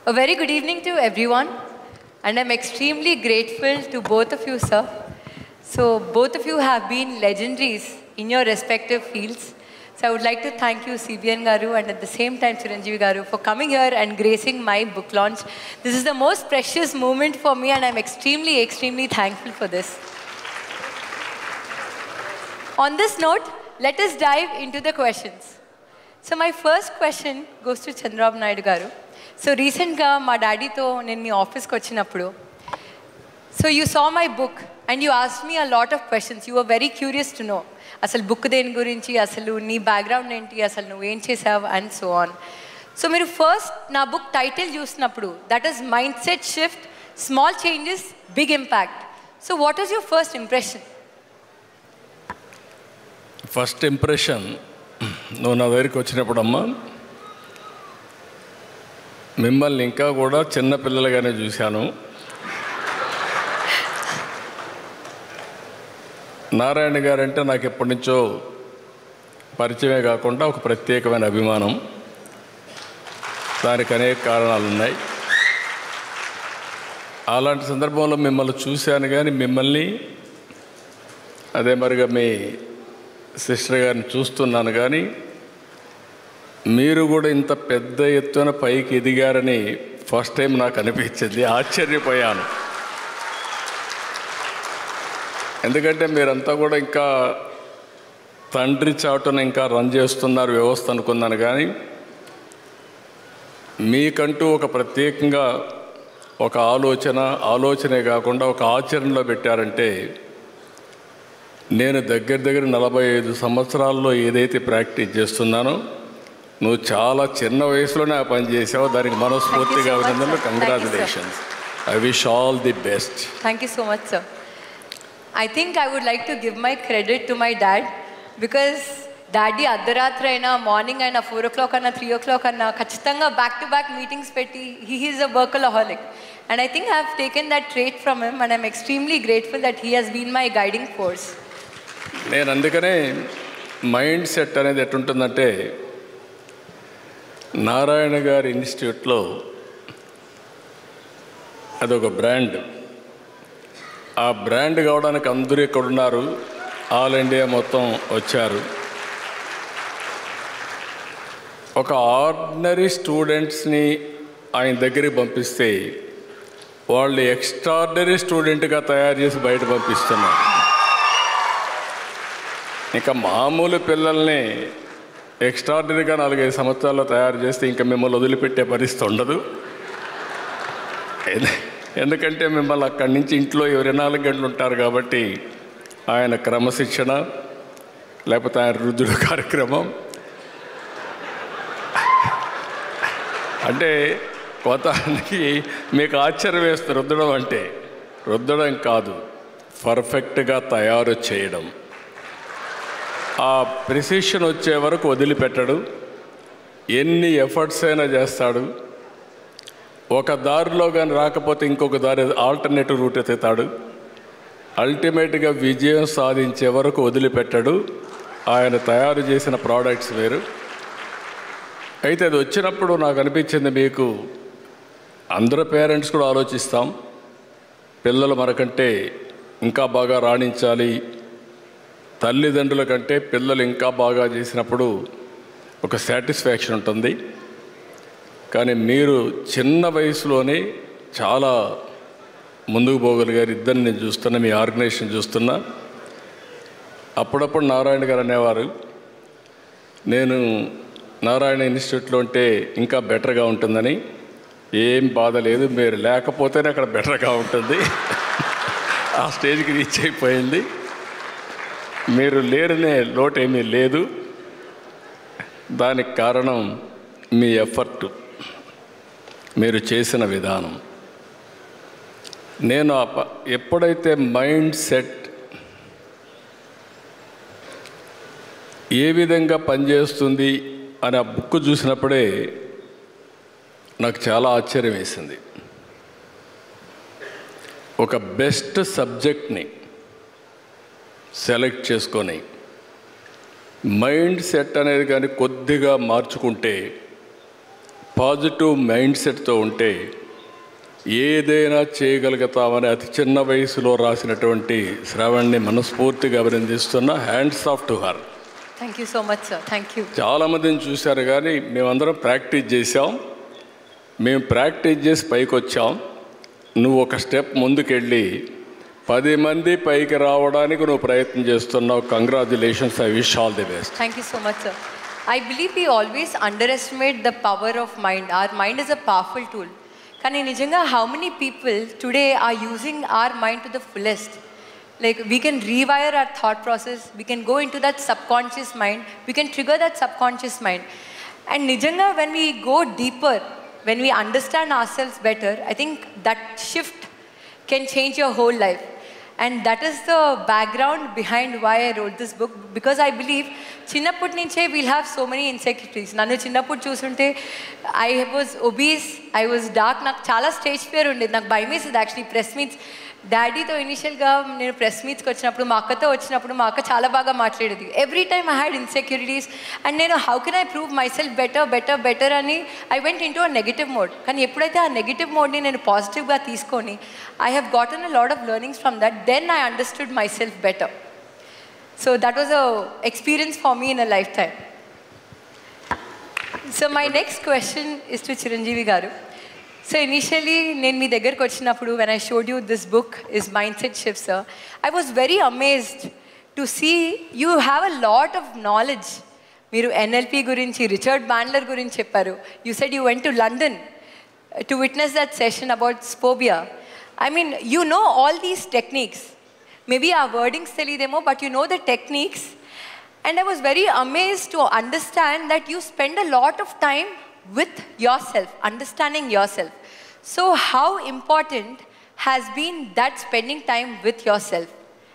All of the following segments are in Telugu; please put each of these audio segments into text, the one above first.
A very good evening to everyone, and I'm extremely grateful to both of you, sir. So both of you have been legendaries in your respective fields. So I would like to thank you, CBN Garu, and at the same time, Chiranjeevi Garu, for coming here and gracing my book launch. This is the most precious moment for me, and I'm extremely, extremely thankful for this. On this note, let us dive into the questions. So my first question goes to Chandrababu Naidu Garu. So recently, my daddy to in my office vachinappudu. So you saw my book and you asked me a lot of questions. You were very curious to know. Asal book deni gurinchi, asalu nee background enti, asal nu em chesavu and so on. So meeru first na book title chusinapudu, that is Mindset Shift, Small Changes, Big Impact. So what was your first impression? First impression, నువ్వు నా దగ్గరికి వచ్చినప్పుడమ్మా మిమ్మల్ని ఇంకా కూడా చిన్నపిల్లలుగానే చూశాను. నారాయణ గారంటే నాకు ఎప్పటి నుంచో పరిచయమే కాకుండా ఒక ప్రత్యేకమైన అభిమానం. దానికి అనేక కారణాలు ఉన్నాయి. అలాంటి సందర్భంలో మిమ్మల్ని చూశాను, కానీ మిమ్మల్ని అదే మరిగా మీ సిస్టర్ గారిని చూస్తున్నాను, కానీ మీరు కూడా ఇంత పెద్ద ఎత్తున పైకి ఎదిగారని ఫస్ట్ టైం నాకు అనిపించింది. ఆశ్చర్యపోయాను. ఎందుకంటే మీరంతా కూడా ఇంకా తండ్రి చాటున ఇంకా రన్ చేస్తున్నారు వ్యవస్థ అనుకున్నాను, కానీ మీకంటూ ఒక ప్రత్యేకంగా ఒక ఆలోచనే కాకుండా ఒక ఆచరణలో పెట్టారంటే, నేను దగ్గర 45 సంవత్సరాల్లో ఏదైతే ప్రాక్టీస్ చేస్తున్నానో నువ్వు చాలా చిన్న వయసులోనే ఆ పని చేసావు. దానికి మనస్ఫూర్తిగా అభినందనలు. Congratulations. I wish all the best. Thank you so much, sir. I think I would like to give my credit to my dad, because daddy అర్ధరాత్రి అయినా మార్నింగ్ అయినా 4 o'clock అన్నా 3 o'clock అన్నా ఖచ్చితంగా back-to-back meetings పెట్టి he is a workaholic, and I think I have taken that trait from him, and I'm extremely grateful that he has been my guiding force. నేను అందుకనే మైండ్ సెట్ అనేది ఎట్టుంటుందంటే, నారాయణ గారి ఇన్స్టిట్యూట్లో అదొక బ్రాండ్. ఆ బ్రాండ్ కావడానికి అందరూ ఇక్కడ ఉన్నారు, ఆల్ ఇండియా మొత్తం వచ్చారు. ఒక ఆర్డినరీ స్టూడెంట్స్ని ఆయన దగ్గరికి పంపిస్తే వాళ్ళు ఎక్స్ట్రాడినరీ స్టూడెంట్గా తయారు చేసి బయట పంపిస్తున్నారు. ఇంకా మామూలు పిల్లల్ని ఎక్స్ట్రాడినరీగా 4-5 సంవత్సరాల్లో తయారు చేస్తే ఇంకా మిమ్మల్ని వదిలిపెట్టే పరిస్థితి ఉండదు. ఎందుకంటే మిమ్మల్ని అక్కడి నుంచి ఇంట్లో 24 గంటలు ఉంటారు కాబట్టి ఆయన క్రమశిక్షణ, లేకపోతే ఆయన రుద్దుడు కార్యక్రమం, అంటే కొంతమందికి మీకు ఆశ్చర్యం వేస్తుంది. రుద్దడం అంటే రుద్దడం కాదు, పర్ఫెక్ట్గా తయారు చేయడం. ఆ ప్రిసిషన్ వచ్చే వరకు వదిలిపెట్టడు. ఎన్ని ఎఫర్ట్స్ అయినా చేస్తాడు. ఒక దారిలో కానీ రాకపోతే ఇంకొక దారి, ఆల్టర్నేటివ్ రూట్ ఎత్తుతాడు. అల్టిమేట్గా విజయం సాధించే వరకు వదిలిపెట్టడు. ఆయన తయారు చేసిన ప్రోడక్ట్స్ వేరు. అయితే అది వచ్చినప్పుడు నాకు అనిపించింది, మీకు అందరూ పేరెంట్స్ కూడా ఆలోచిస్తాం, పిల్లలు మనకంటే ఇంకా బాగా రాణించాలి, తల్లిదండ్రుల కంటే పిల్లలు ఇంకా బాగా చేసినప్పుడు ఒక సాటిస్ఫాక్షన్ ఉంటుంది. కానీ మీరు చిన్న వయసులోనే చాలా ముందుకు పోగలిగారు. ఇద్దరిని నేను చూస్తున్నా, మీ ఆర్గనైజేషన్ చూస్తున్నా. అప్పుడప్పుడు నారాయణ గారు అనేవారు, నేను నారాయణ ఇన్స్టిట్యూట్లో ఉంటే ఇంకా బెటర్గా ఉంటుందని. ఏం బాధ లేదు, మీరు లేకపోతేనే అక్కడ బెటర్గా ఉంటుంది. ఆ స్టేజ్కి రీచ్ అయిపోయింది. మీరు లేరనే లోటు ఏమీ లేదు. దానికి కారణం మీ ఎఫర్ట్, మీరు చేసిన విధానం. నేను ఎప్పుడైతే మైండ్ సెట్ ఏ విధంగా పనిచేస్తుంది అని ఆ బుక్ చూసినప్పుడే నాకు చాలా ఆశ్చర్యం వేసింది. ఒక బెస్ట్ సబ్జెక్ట్ని సెలెక్ట్ చేసుకొని మైండ్ సెట్ అనేది కానీ కొద్దిగా మార్చుకుంటే పాజిటివ్ మైండ్ సెట్తో ఉంటే ఏదైనా చేయగలుగుతామని అతి చిన్న వయసులో రాసినటువంటి శ్రావణ్ని మనస్ఫూర్తిగా అభినందిస్తున్నా. Hands off to her. Thank you so much sir. Thank you. చాలామందిని చూశారు కానీ మేమందరం ప్రాక్టీస్ చేసాం. మేము ప్రాక్టీస్ చేసి పైకి వచ్చాం. నువ్వు ఒక స్టెప్ ముందుకెళ్ళి 10 మంది పైకి రావడానికి నువ్వు ప్రయత్నం చేస్తున్నావు. Congratulations. I wish all the best. Thank you so much sir. I believe we always underestimate the power of mind. Our mind is a powerful tool. Kani nijanga, how many people today are using our mind to the fullest? Like we can rewire our thought process. We can go into that subconscious mind. We can trigger that subconscious mind. And nijanga, when we go deeper, when we understand ourselves better, I think that shift can change your whole life. And that is the background behind why I wrote this book, because I believe chinnappudu nunche we'll have so many insecurities. Nannu chinnappudu chusunte I was obese, I was dark, నాకు చాలా స్టేజ్ ఫియర్ ఉండేది. నాకు భయం వేసేది యాక్చువల్లీ ప్రెస్ మీట్స్. డాడీతో ఇనిషియల్గా నేను ప్రెస్ మీట్స్కి వచ్చినప్పుడు, మా అక్కతో వచ్చినప్పుడు మా అక్క చాలా బాగా మాట్లాడేది. Every time I had insecurities and నేను how can I prove myself better అని I went into a negative mode. కానీ ఎప్పుడైతే ఆ నెగిటివ్ మోడ్ని నేను పాజిటివ్గా తీసుకొని I have gotten a lot of learnings from that, then I understood myself better. So that was a experience for me in a lifetime. So my next question is to Chiranjeevi garu. So initially, నేను మీ దగ్గరకు వచ్చినప్పుడు when I showed you this book is Mindset Shift, sir, I was very amazed to see you have a lot of knowledge. మీరు NLP గురించి, రిచర్డ్ బ్యాండ్లర్ గురించి చెప్పారు. You said you went to London to witness that session about Spobia. I mean, you know all these techniques. Maybe our wordings తెలియదేమో, but you know the techniques. And I was very amazed to understand that you spend a lot of time with yourself, understanding yourself. So how important has been that spending time with yourself?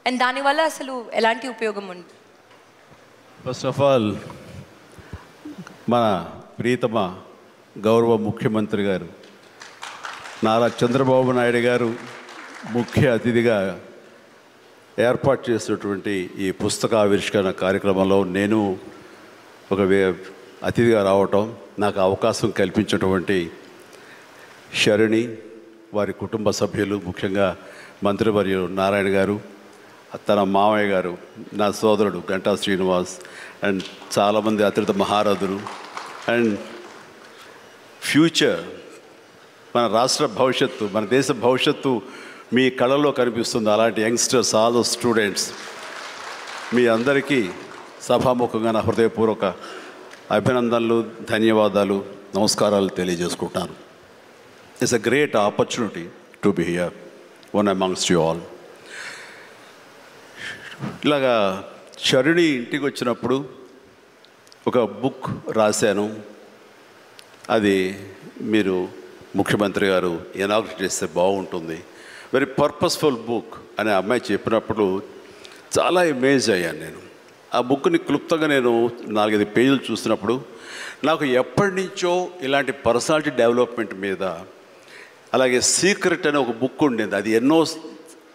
And dani valla asalu elanti upayogam undi? First of all, mana ప్రియతమ గౌరవ ముఖ్యమంత్రి గారు నారా చంద్రబాబు నాయుడు గారు ముఖ్య అతిథిగా ఏర్పాటు చేసినటువంటి ఈ పుస్తక ఆవిష్కరణ కార్యక్రమంలో నేను ఒక అతిథిగా రావటం, నాకు అవకాశం కల్పించినటువంటి శరణి, వారి కుటుంబ సభ్యులు, ముఖ్యంగా మంత్రివర్యులు నారాయణ గారు, తన మామయ్య గారు, నా సోదరుడు గంటా శ్రీనివాస్, అండ్ చాలామంది అతిథి మహారథులు, అండ్ ఫ్యూచర్ మన రాష్ట్ర భవిష్యత్తు, మన దేశ భవిష్యత్తు మీ కళలో కనిపిస్తుంది. అలాంటి యంగ్స్టర్స్, ఆల్ ద స్టూడెంట్స్, మీ అందరికీ సభాముఖంగా నా హృదయపూర్వక అభినందనలు, ధన్యవాదాలు, నమస్కారాలు తెలియజేసుకుంటాను. It's a great opportunity to be here one amongst you all. ఇలాగా శరుణి ఇంటికి వచ్చినప్పుడు ఒక బుక్ రాశాను. అది మీరు ముఖ్యమంత్రి గారు ఇనాగ్రేట్ చేస్తే బాగుంటుంది, వెరీ పర్పస్ఫుల్ బుక్ అని అమ్మాయి చెప్పినప్పుడు చాలా అమేజ్ అయ్యాను నేను. ఆ బుక్ని క్లుప్తంగా నేను 4-5 పేజీలు చూసినప్పుడు నాకు ఎప్పటి నుంచో ఇలాంటి పర్సనాలిటీ డెవలప్మెంట్ మీద, అలాగే సీక్రెట్ అనే ఒక బుక్ ఉండేది. అది ఎన్నో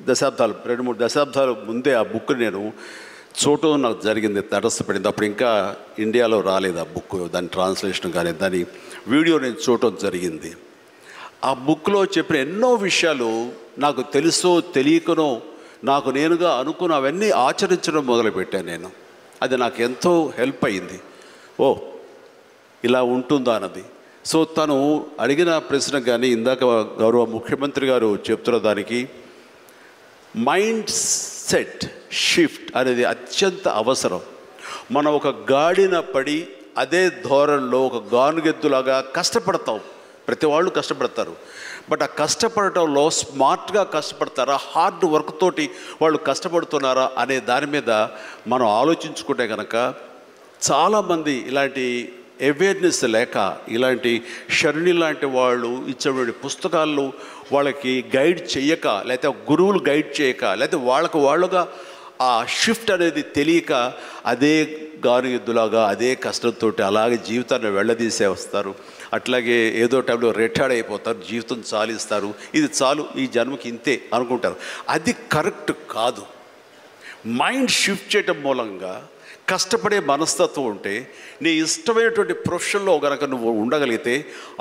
దశాబ్దాలు, 2-3 దశాబ్దాల ముందే ఆ బుక్ నేను చూడటం నాకు జరిగింది, తటస్థపడింది. అప్పుడు ఇంకా ఇండియాలో రాలేదు ఆ బుక్, దాని ట్రాన్స్లేషన్ కానీ దాని వీడియో నేను చూడటం జరిగింది. ఆ బుక్లో చెప్పిన ఎన్నో విషయాలు నాకు తెలుసో తెలియకనో నాకు నేనుగా అనుకున్న అవన్నీ ఆచరించడం మొదలుపెట్టాను నేను. అది నాకు ఎంతో హెల్ప్ అయింది. ఓ ఇలా ఉంటుందా అన్నది. సో తను అడిగిన ప్రశ్న కానీ ఇందాక గౌరవ ముఖ్యమంత్రి గారు చెప్తున్న దానికి మైండ్ సెట్ షిఫ్ట్ అనేది అత్యంత అవసరం. మనం ఒక గాడిన పడి అదే ధోరణిలో ఒక గానుగెద్దులాగా కష్టపడతాం. ప్రతి వాళ్ళు కష్టపడతారు. బట్ ఆ కష్టపడటంలో స్మార్ట్గా కష్టపడతారా, హార్డ్ వర్క్ తోటి వాళ్ళు కష్టపడుతున్నారా అనే దాని మీద మనం ఆలోచించుకుంటే కనుక చాలామంది ఇలాంటి అవేర్నెస్ లేక, ఇలాంటి శరణి లాంటి వాళ్ళు ఇచ్చేటువంటి పుస్తకాలు వాళ్ళకి గైడ్ చేయక, లేకపోతే గురువులు గైడ్ చేయక, లేకపోతే వాళ్ళుగా ఆ షిఫ్ట్ అనేది తెలియక అదే గానుగెద్దులాగా అదే కష్టంతో అలాగే జీవితాన్ని వెళ్ళదీసే వస్తారు. అట్లాగే ఏదో టైంలో రిటైర్డ్ అయిపోతారు, జీవితం చాలిస్తారు, ఇది చాలు ఈ జన్మకి ఇంతే అనుకుంటారు. అది కరెక్ట్ కాదు. మైండ్ షిఫ్ట్ చేయటం మూలంగా కష్టపడే మనస్తత్వం ఉంటే నీ ఇష్టమైనటువంటి ప్రొఫెషన్లో కనుక నువ్వు ఉండగలిగితే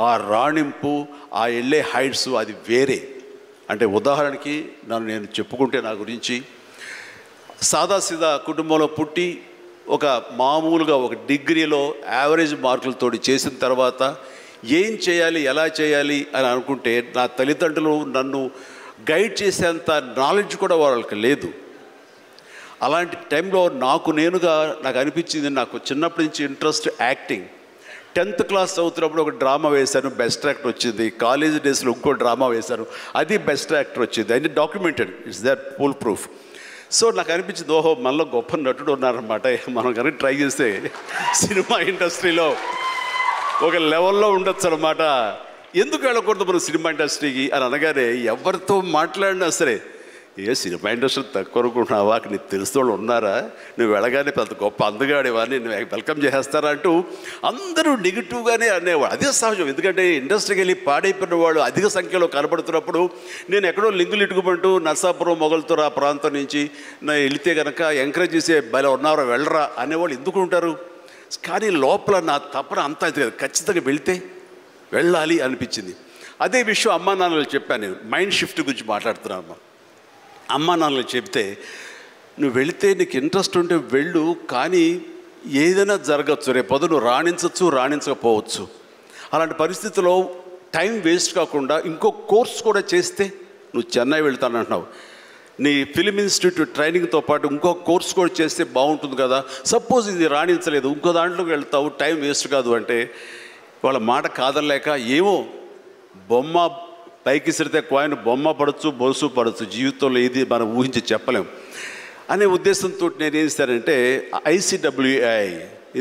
ఆ రాణింపు, ఆ వెళ్ళే హైట్స్ అది వేరే. అంటే ఉదాహరణకి నేను చెప్పుకుంటే నా గురించి సాదాసీదా కుటుంబంలో పుట్టి ఒక మామూలుగా ఒక డిగ్రీలో యావరేజ్ మార్కులతో చేసిన తర్వాత ఏం చేయాలి, ఎలా చేయాలి అని అనుకుంటే నా తల్లిదండ్రులు నన్ను గైడ్ చేసేంత నాలెడ్జ్ కూడా వాళ్ళకి లేదు. అలాంటి టైంలో నాకు అనిపించింది, నాకు చిన్నప్పటి నుంచి ఇంట్రెస్ట్ యాక్టింగ్. 10th క్లాస్ చదువుతున్నప్పుడు ఒక డ్రామా వేశాను, బెస్ట్ యాక్టర్ వచ్చింది. కాలేజ్ డేస్లో ఇంకో డ్రామా వేశాను, అది బెస్ట్ యాక్టర్ వచ్చింది. అది documented, it's that full proof. So నాకు అనిపించింది, ఓహో మనలో గొప్ప నటుడు ఉన్నారనమాట, మనం కనుక ట్రై చేస్తే సినిమా ఇండస్ట్రీలో ఒక లెవెల్లో ఉండొచ్చు అనమాట. ఎందుకు వెళ్ళకూడదు మనం సినిమా ఇండస్ట్రీకి అని అనగానే ఎవరితో మాట్లాడినా సరే, సినిమా ఇండస్ట్రీ తక్కువ అనుకుంటున్నావా, నీకు తెలిసిన వాళ్ళు ఉన్నారా, నువ్వు వెళ్ళగానే పెద్ద గొప్ప అందగాడేవా, నేను వెల్కమ్ చేసేస్తారా అంటూ అందరూ నెగిటివ్గానే అనేవాడు. అదే సహజం, ఎందుకంటే ఇండస్ట్రీకి వెళ్ళి పాడైపోయిన వాళ్ళు అధిక సంఖ్యలో కనబడుతున్నప్పుడు నేను ఎక్కడో లింగులు ఇటుకుమంటూ నర్సాపురం మొగల్తూరు ఆ ప్రాంతం నుంచి నేను వెళితే కనుక ఎంకరేజ్ చేసే భలే ఉన్నారా వెళ్ళరా అనేవాళ్ళు ఎందుకు ఉంటారు. కానీ లోపల నా తపన అంతా ఇది కదా, ఖచ్చితంగా వెళితే వెళ్ళాలి అనిపించింది. అదే విషయం అమ్మా నాన్నలు చెప్పాను. నేను మైండ్ షిఫ్ట్ గురించి మాట్లాడుతున్నాను. అమ్మా నాన్నలు చెప్తే, నువ్వు వెళితే నీకు ఇంట్రెస్ట్ ఉంటే వెళ్ళు, కానీ ఏదైనా జరగచ్చు, రేపు నువ్వు రాణించవచ్చు, రాణించకపోవచ్చు. అలాంటి పరిస్థితుల్లో టైం వేస్ట్ కాకుండా ఇంకో కోర్స్ కూడా చేస్తే, నువ్వు చెన్నై వెళ్తానంటున్నావు, నీ ఫిలిం ఇన్స్టిట్యూట్ ట్రైనింగ్తో పాటు ఇంకో కోర్స్ కూడా చేస్తే బాగుంటుంది కదా. సపోజ్ ఇది రాణించలేదు, ఇంకో దాంట్లోకి వెళ్తావు, టైం వేస్ట్ కాదు అంటే వాళ్ళ మాట కాదలేక, ఏమో బొమ్మ పైకి సిరితే కాయిన్ బొమ్మ పడవచ్చు, బొలుసు పడవచ్చు, జీవితంలో ఏది మనం ఊహించి చెప్పలేం అనే ఉద్దేశంతో నేను ఏం చేశానంటే ICWI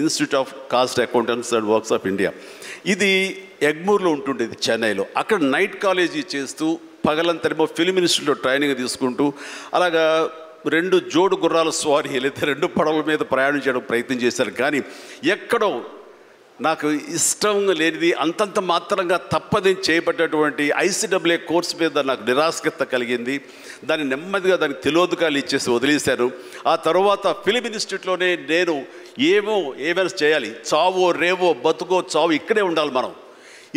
institute of cost accountants and works of India, ఇది ఎగ్మూర్లో ఉంటుండేది చెన్నైలో. అక్కడ నైట్ కాలేజీ చేస్తూ పగలంతరేమో ఫిలిం ఇన్స్టిట్యూట్లో ట్రైనింగ్ తీసుకుంటూ అలాగా 2 జోడు గుర్రాల స్వారీ లేదా 2 పడవల మీద ప్రయాణం చేయడం ప్రయత్నం చేశాను. కానీ ఎక్కడో నాకు ఇష్టం లేనిది, అంతంత మాత్రంగా తప్పదని చేయబడ్డటువంటి ICWI కోర్స్ మీద నాకు నిరాశకత కలిగింది. దాన్ని నెమ్మదిగా దానికి తెలియదుకాలు ఇచ్చేసి వదిలేశాను. ఆ తర్వాత ఫిలిం ఇన్స్టిట్యూట్లోనే నేను ఏమైనా చేయాలి, చావో రేవో బతుకో చావు ఇక్కడే ఉండాలి, మనం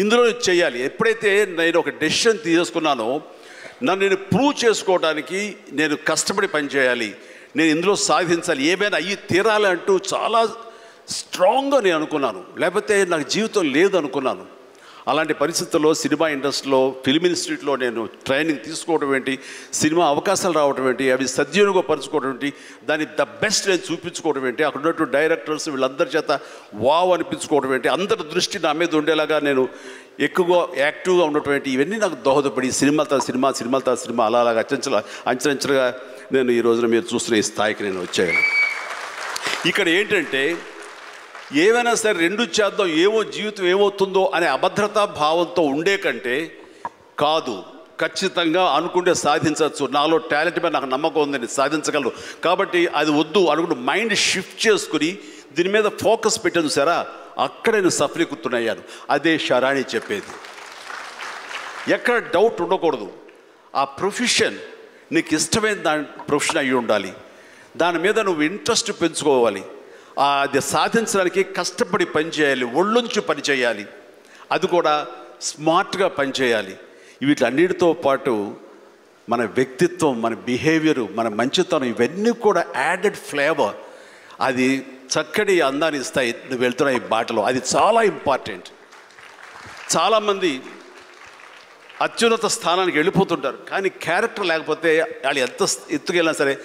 ఇందులో చేయాలి. ఎప్పుడైతే నేను ఒక డెసిషన్ తీసుకున్నానో, నన్ను నేను ప్రూవ్ చేసుకోవడానికి నేను కష్టపడి పనిచేయాలి, నేను ఇందులో సాధించాలి, ఏమైనా అయ్యి తీరాలి అంటూ చాలా స్ట్రాంగ్గా నేను అనుకున్నాను. లేకపోతే నాకు జీవితం లేదు అనుకున్నాను. అలాంటి పరిస్థితుల్లో సినిమా ఇండస్ట్రీలో ఫిల్మ్ ఇన్స్టిట్యూట్లో నేను ట్రైనింగ్ తీసుకోవడం ఏంటి, సినిమా అవకాశాలు రావడం ఏంటి, అవి సద్వినియోగపరచుకోవడం ఏంటి, దాన్ని ద బెస్ట్ నేను చూపించుకోవడం ఏంటి, అక్కడ ఉన్నటువంటి డైరెక్టర్స్ వీళ్ళందరి చేత వావ్ అనిపించుకోవడం ఏంటి, అందరి దృష్టి నా మీద ఉండేలాగా నేను ఎక్కువగా యాక్టివ్గా ఉన్నటువంటి ఇవన్నీ నాకు దోహదపడి సినిమా అలాగా అంచెలంచెలుగా నేను ఈ రోజున మీరు చూస్తున్న ఈ స్థాయికి నేను వచ్చాను. ఇక్కడ ఏంటంటే ఏమైనా సరే 2 చేద్దాం, ఏమో జీవితం ఏమవుతుందో అనే అభద్రతా భావంతో ఉండే కంటే కాదు, ఖచ్చితంగా అనుకుంటే సాధించవచ్చు, నాలో టాలెంట్ మీద నాకు నమ్మకం ఉంది, నేను సాధించగలను, కాబట్టి అది వద్దు అనుకుంటూ మైండ్ షిఫ్ట్ చేసుకుని దీని మీద ఫోకస్ పెట్టాను సరే, అక్కడ నేను సఫలీకృతునయ్యాను. అదే శరాణి చెప్పేది. ఎక్కడ డౌట్ ఉండకూడదు. ఆ ప్రొఫెషన్ నీకు ఇష్టమైన ప్రొఫెషన్ అయ్యి ఉండాలి, దాని మీద నువ్వు ఇంట్రెస్ట్ పెంచుకోవాలి, అది సాధించడానికి కష్టపడి పనిచేయాలి, ఒళ్ళుంచి పనిచేయాలి, అది కూడా స్మార్ట్గా పనిచేయాలి. వీటన్నిటితో పాటు మన వ్యక్తిత్వం, మన బిహేవియరు, మన మంచితనం, ఇవన్నీ కూడా యాడెడ్ ఫ్లేవర్, అది చక్కటి అందాన్ని ఇస్తాయి నువ్వు వెళ్తున్న ఈ బాటలో. అది చాలా ఇంపార్టెంట్. చాలామంది అత్యున్నత స్థానానికి వెళ్ళిపోతుంటారు, కానీ క్యారెక్టర్ లేకపోతే వాళ్ళు ఎంత ఎత్తుకెళ్ళినా సరే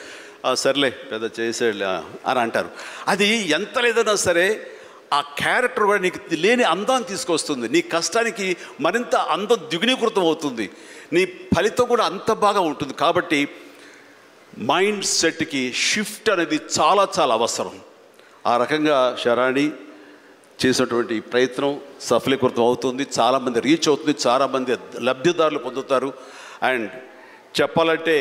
సర్లే పెద్ద చేసేలే అని అంటారు. అది ఎంత లేదన్నా సరే ఆ క్యారెక్టర్ కూడా నీకు లేని అందాన్ని తీసుకొస్తుంది, నీ కష్టానికి మరింత అందం ద్విగుణీకృతం అవుతుంది, నీ ఫలితం కూడా అంత బాగా ఉంటుంది. కాబట్టి మైండ్ సెట్కి షిఫ్ట్ అనేది చాలా చాలా అవసరం. ఆ రకంగా శరాణి చేసినటువంటి ప్రయత్నం సఫలీకృతం అవుతుంది, చాలామంది రీచ్ అవుతుంది, చాలామంది లబ్ధిదారులు పొందుతారు. అండ్ చెప్పాలంటే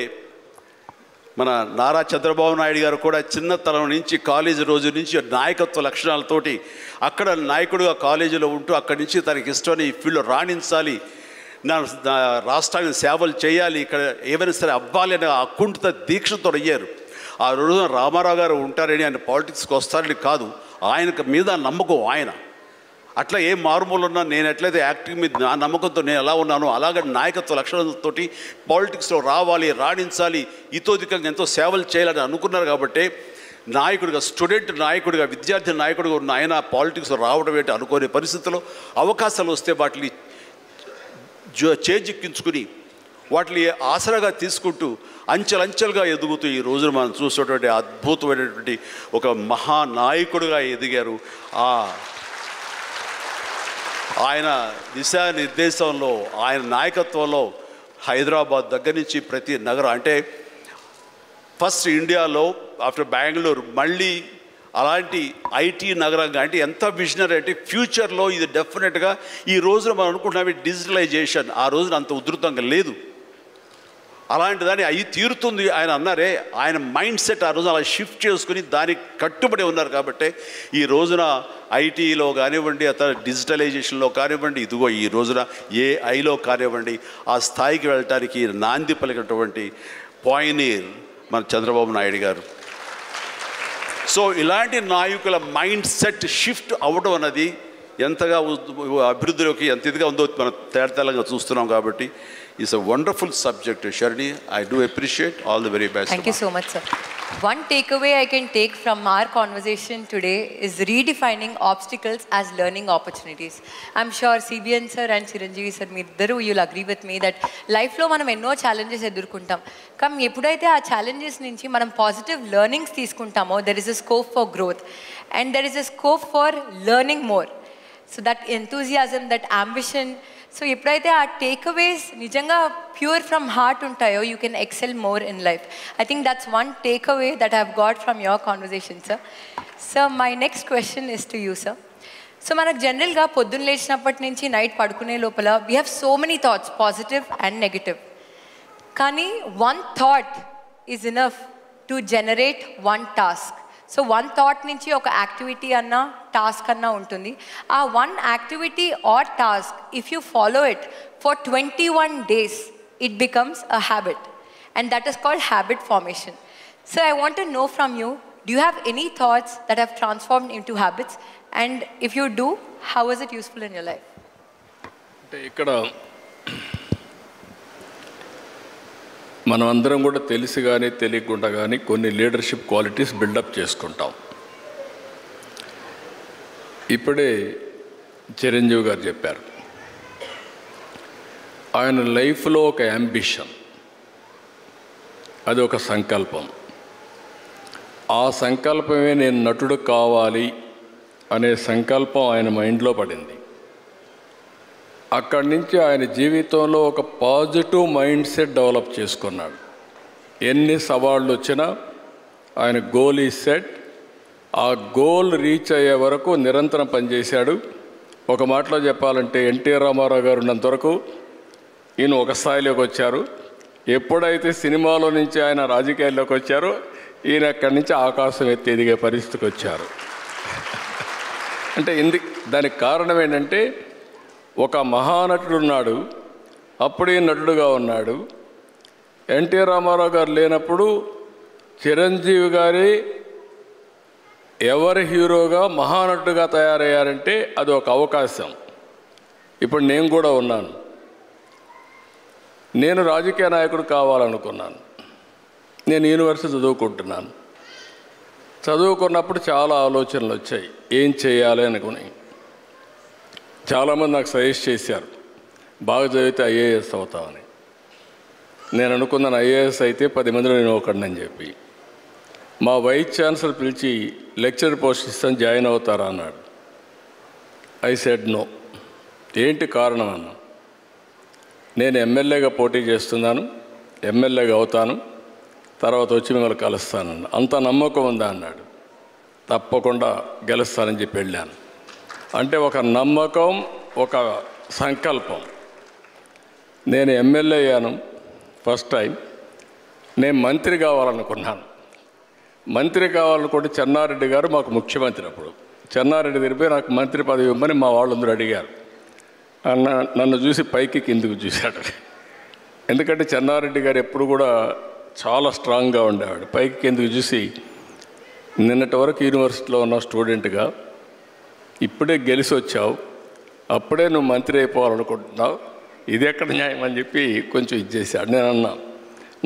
మన నారా చంద్రబాబు నాయుడు గారు కూడా చిన్నతనం నుంచి కాలేజీ రోజు నుంచి నాయకత్వ లక్షణాలతోటి అక్కడ నాయకుడుగా కాలేజీలో ఉంటూ అక్కడి నుంచి తనకి ఇష్టమైన ఈ ఫీల్డ్లో రాణించాలి, నా రాష్ట్రానికి సేవలు చేయాలి, ఇక్కడ ఏమైనా సరే అవ్వాలి అనే అకుంఠిత దీక్షతో అయ్యారు. ఆ రోజున రామారావు గారు ఉంటారని, ఆయన పాలిటిక్స్కి వస్తారని కాదు, ఆయనకు మీద నమ్మకం. ఆయన అట్లా ఏ మారుమూలు ఉన్నా నేను ఎట్లయితే యాక్టింగ్ మీద నా నమ్మకంతో నేను ఎలా ఉన్నానో అలాగే నాయకత్వ లక్షణాలతో పాలిటిక్స్లో రావాలి, రాణించాలి, ఇతోధికంగా ఎంతో సేవలు చేయాలని అనుకున్నారు. కాబట్టి నాయకుడిగా, స్టూడెంట్ నాయకుడిగా, విద్యార్థి నాయకుడిగా ఉన్న ఆయన పాలిటిక్స్లో రావడం ఏంటి అనుకోని పరిస్థితుల్లో అవకాశాలు వస్తే వాటిని చేజిక్కించుకుని వాటిని ఆసరాగా తీసుకుంటూ అంచెలంచెలుగా ఎదుగుతూ ఈ రోజున మనం చూసేటువంటి అద్భుతమైనటువంటి ఒక మహానాయకుడిగా ఎదిగారు. ఆయన దిశానిర్దేశంలో, ఆయన నాయకత్వంలో హైదరాబాద్ దగ్గర నుంచి ప్రతి నగరం, అంటే ఫస్ట్ ఇండియాలో ఆఫ్టర్ బెంగళూరు మళ్ళీ అలాంటి ఐటీ నగరంగా, అంటే ఎంత విజనరీ అంటే ఫ్యూచర్లో ఇది డెఫినెట్గా ఈ రోజున మనం అనుకుంటున్నాం డిజిటలైజేషన్ ఆ రోజున అంత ఉధృతంగా లేదు, అలాంటి దాన్ని అవి తీరుతుంది ఆయన అన్నారే. ఆయన మైండ్ సెట్ ఆ రోజు అలా షిఫ్ట్ చేసుకుని దానికి కట్టుబడి ఉన్నారు. కాబట్టి ఈ రోజున ఐటీలో కానివ్వండి, అతను డిజిటలైజేషన్లో కానివ్వండి, ఇదిగో ఈ రోజున ఏఐలో కానివ్వండి, ఆ స్థాయికి వెళ్ళటానికి నాంది పలికినటువంటి పాయనీర్ మన చంద్రబాబు నాయుడు గారు. సో ఇలాంటి నాయకుల మైండ్ సెట్ షిఫ్ట్ అవ్వడం అన్నది ఎంతగా అభివృద్ధిలోకి ఎంత ఇదిగా ఉందో మనం తేటతెల్లంగా చూస్తున్నాం. కాబట్టి it's a wonderful subject, Sharini. I do appreciate. All the very best. Thank you so much, sir. One takeaway I can take from our conversation today is redefining obstacles as learning opportunities. I'm sure CBN sir and Chiranjeevi sir, meeddaru you'll agree with me that life lo manam enno challenges edurkuntam. Kam eppudaithe aa challenges nunchi manam positive learnings teeskuntamo, there is a scope for growth and there is a scope for learning more. So that enthusiasm, that ambition, so ఎప్పుడైతే ఆ టేక్అవేస్ నిజంగా ప్యూర్ ఫ్రమ్ హార్ట్ ఉంటాయో you can excel more in life. I think that's one takeaway that I have got from your conversation sir. Sir my next question is to you sir. So మనకు జనరల్గా పొద్దున్న లేచినప్పటి నుంచి నైట్ పడుకునే లోపల we have so many thoughts, positive and negative. కానీ one thought is enough to generate one task. So one thought నుంచి ఒక యాక్టివిటీ అన్నా టాస్క్ అన్నా ఉంటుంది. ఆ one activity are task if you follow it for 21 days it becomes a habit and that is called habit formation. So I want to know from you, do you have any thoughts that have transformed into habits, and if you do, how is it useful in your life? ఇక్కడ మనం అందరం కూడా తెలిసి కానీ తెలియకుండా కానీ కొన్ని లీడర్షిప్ క్వాలిటీస్ బిల్డప్ చేసుకుంటాం. ఇప్పుడే చిరంజీవి గారు చెప్పారు, ఆయన లైఫ్లో ఒక యాంబిషన్, అది ఒక సంకల్పం. ఆ సంకల్పమే నేను నటుడు కావాలి అనే సంకల్పం ఆయన మైండ్లో పడింది. అక్కడి నుంచి ఆయన జీవితంలో ఒక పాజిటివ్ మైండ్ సెట్ డెవలప్ చేసుకున్నాడు. ఎన్ని సవాళ్ళు వచ్చినా ఆయన గోల్ ఈ సెట్, ఆ గోల్ రీచ్ అయ్యే వరకు నిరంతరం పనిచేశాడు. ఒక మాటలో చెప్పాలంటే ఎన్టీ రామారావు గారు ఉన్నంత వరకు ఈయన ఒక స్థాయిలోకి వచ్చారు. ఎప్పుడైతే సినిమాలో నుంచి ఆయన రాజకీయాల్లోకి వచ్చారో ఈయన అక్కడి నుంచి ఆకాశం ఎత్తి ఎదిగే పరిస్థితికి వచ్చారు. అంటే దానికి కారణం ఏంటంటే ఒక మహానటుడు ఉన్నాడు, అప్పుడే నటుడుగా ఉన్నాడు. ఎన్టీ రామారావు గారు లేనప్పుడు చిరంజీవి గారి ఎవరి హీరోగా మహానటుడుగా తయారయ్యారంటే అది ఒక అవకాశం. ఇప్పుడు నేను కూడా ఉన్నాను. నేను రాజకీయ నాయకుడు కావాలనుకున్నాను. నేను యూనివర్సిటీ చదువుకుంటున్నాను. చదువుకున్నప్పుడు చాలా ఆలోచనలు వచ్చాయి, ఏం చేయాలి అనుకుని. చాలామంది నాకు సజెస్ట్ చేశారు, బాగా చదివితే ఐఏఎస్ అవుతామని. నేను అనుకున్నాను ఐఏఎస్ అయితే 10 మందిలో నేను ఒకడిని చెప్పి. మా వైస్ ఛాన్సలర్ పిలిచి లెక్చర్ పోస్ట్ ఇస్తాను, జాయిన్ అవుతారా అన్నాడు. I said no. ఏంటి కారణం అన్నా, నేను ఎమ్మెల్యేగా పోటీ చేస్తున్నాను, ఎమ్మెల్యేగా అవుతాను, తర్వాత వచ్చి మిమ్మల్ని కలుస్తానన్న. అంత నమ్మకం ఉందా అన్నాడు. తప్పకుండా గెలుస్తానని చెప్పి వెళ్ళాను. అంటే ఒక నమ్మకం, ఒక సంకల్పం. నేను ఎమ్మెల్యే అయ్యాను ఫస్ట్ టైం. నేను మంత్రి కావాలనుకున్నాను. మంత్రి కావాలనుకుంటే చెన్నారెడ్డి గారు మాకు ముఖ్యమంత్రి. అప్పుడు చెన్నారెడ్డి తిరిగిపోయి నాకు మంత్రి పదవి ఇవ్వమని మా వాళ్ళందరూ అడిగారు. నన్ను చూసి పైకి కిందికి చూశాడు. ఎందుకంటే చెన్నారెడ్డి గారు ఎప్పుడు కూడా చాలా స్ట్రాంగ్గా ఉండేవాడు. పైకి కిందకి చూసి, నిన్నటి వరకు యూనివర్సిటీలో ఉన్న స్టూడెంట్గా ఇప్పుడే గెలిచి వచ్చావు, అప్పుడే నువ్వు మంత్రి అయిపోవాలనుకుంటున్నావు, ఇది ఎక్కడ న్యాయం అని చెప్పి కొంచెం ఇచ్చేసాడు. నేను అన్నా,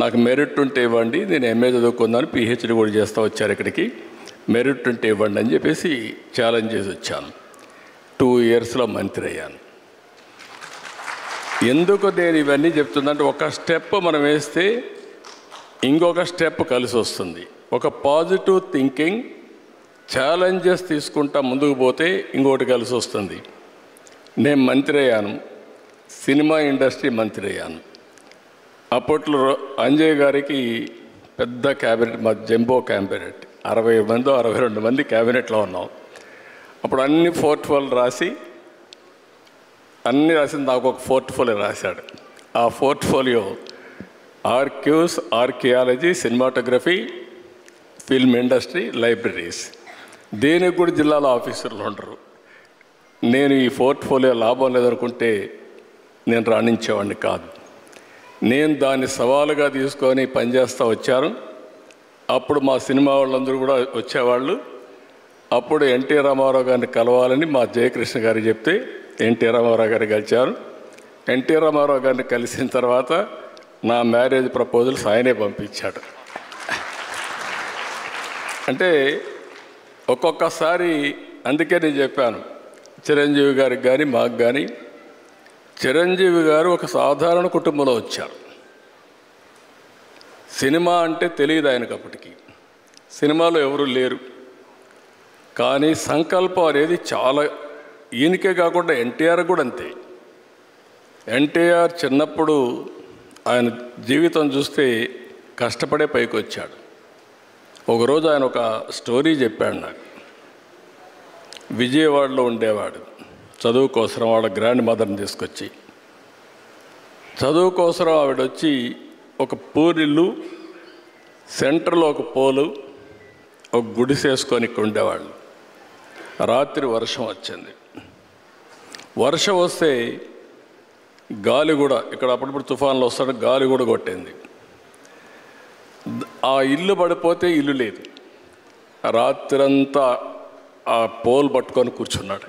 నాకు మెరిట్ ఉంటే ఇవ్వండి, నేను ఎంఏ చదువుకున్నాను, పిహెచ్డి కూడా చేస్తూ వచ్చారు ఇక్కడికి, మెరిట్ ఉంటే ఇవ్వండి అని చెప్పేసి ఛాలెంజ్ చేసి వచ్చాను. 2 ఇయర్స్లో మంత్రి అయ్యాను. ఎందుకు నేను ఇవన్నీ చెప్తుందంటే, ఒక స్టెప్ మనం వేస్తే ఇంకొక స్టెప్ కలిసి వస్తుంది. ఒక పాజిటివ్ థింకింగ్, ఛాలెంజెస్ తీసుకుంటా ముందుకు పోతే ఇంకోటి కలిసి వస్తుంది. నేను మంత్రి అయ్యాను, సినిమా ఇండస్ట్రీ మంత్రి అయ్యాను. అప్పట్లో అంజయ్ గారికి పెద్ద క్యాబినెట్, మా జంబో క్యాబినెట్, 60 మంది 62 మంది క్యాబినెట్లో ఉన్నాం. అప్పుడు అన్ని పోర్ట్ఫోలియో రాసి నాకు ఒక పోర్ట్ఫోలియో రాశాడు. ఆ portfolio archives, archaeology, cinematography, film industry, libraries. దేనికి కూడా జిల్లాలో ఆఫీసర్లు ఉండరు. నేను ఈ పోర్ట్ఫోలియో లాభం లేదనుకుంటే నేను రాణించేవాడిని కాదు. నేను దాన్ని సవాలుగా తీసుకొని పనిచేస్తూ వచ్చాను. అప్పుడు మా సినిమా వాళ్ళందరూ కూడా వచ్చేవాళ్ళు. అప్పుడు ఎన్టీ రామారావు గారిని కలవాలని మా జయకృష్ణ గారికి చెప్తే ఎన్టీ రామారావు గారిని కలిశారు. ఎన్టీ రామారావు గారిని కలిసిన తర్వాత నా మ్యారేజ్ ప్రపోజల్స్ ఆయనే పంపించాడు. అంటే ఒక్కొక్కసారి, అందుకే నేను చెప్పాను చిరంజీవి గారికి కానీ మాకు కానీ, చిరంజీవి గారు ఒక సాధారణ కుటుంబంలో వచ్చారు. సినిమా అంటే తెలియదు ఆయనకు అప్పటికి, సినిమాలో ఎవరు లేరు. కానీ సంకల్పం అనేది చాలా, ఈయనకే కాకుండా ఎన్టీఆర్ కూడా అంతే. ఎన్టీఆర్ చిన్నప్పుడు ఆయన జీవితం చూస్తే కష్టపడే పైకి వచ్చాడు. ఒకరోజు ఆయన ఒక స్టోరీ చెప్పాడు నాకు. విజయవాడలో ఉండేవాడు, చదువు కోసం వాళ్ళ గ్రాండ్ మదర్ని తీసుకొచ్చి, చదువు కోసం ఆవిడ వచ్చి ఒక పూరిల్లు, సెంటర్లో ఒక పోలు, ఒక గుడిసేసుకొని ఇక్కడ ఉండేవాళ్ళు. రాత్రి వర్షం వచ్చింది. వర్షం వస్తే గాలి కూడా, ఇక్కడ అప్పుడప్పుడు తుఫాన్లు వస్తాడు, గాలి కూడా కొట్టింది. ఆ ఇల్లు పడిపోతే ఇల్లు లేదు. రాత్రంతా ఆ పోల్ పట్టుకొని కూర్చున్నాడు.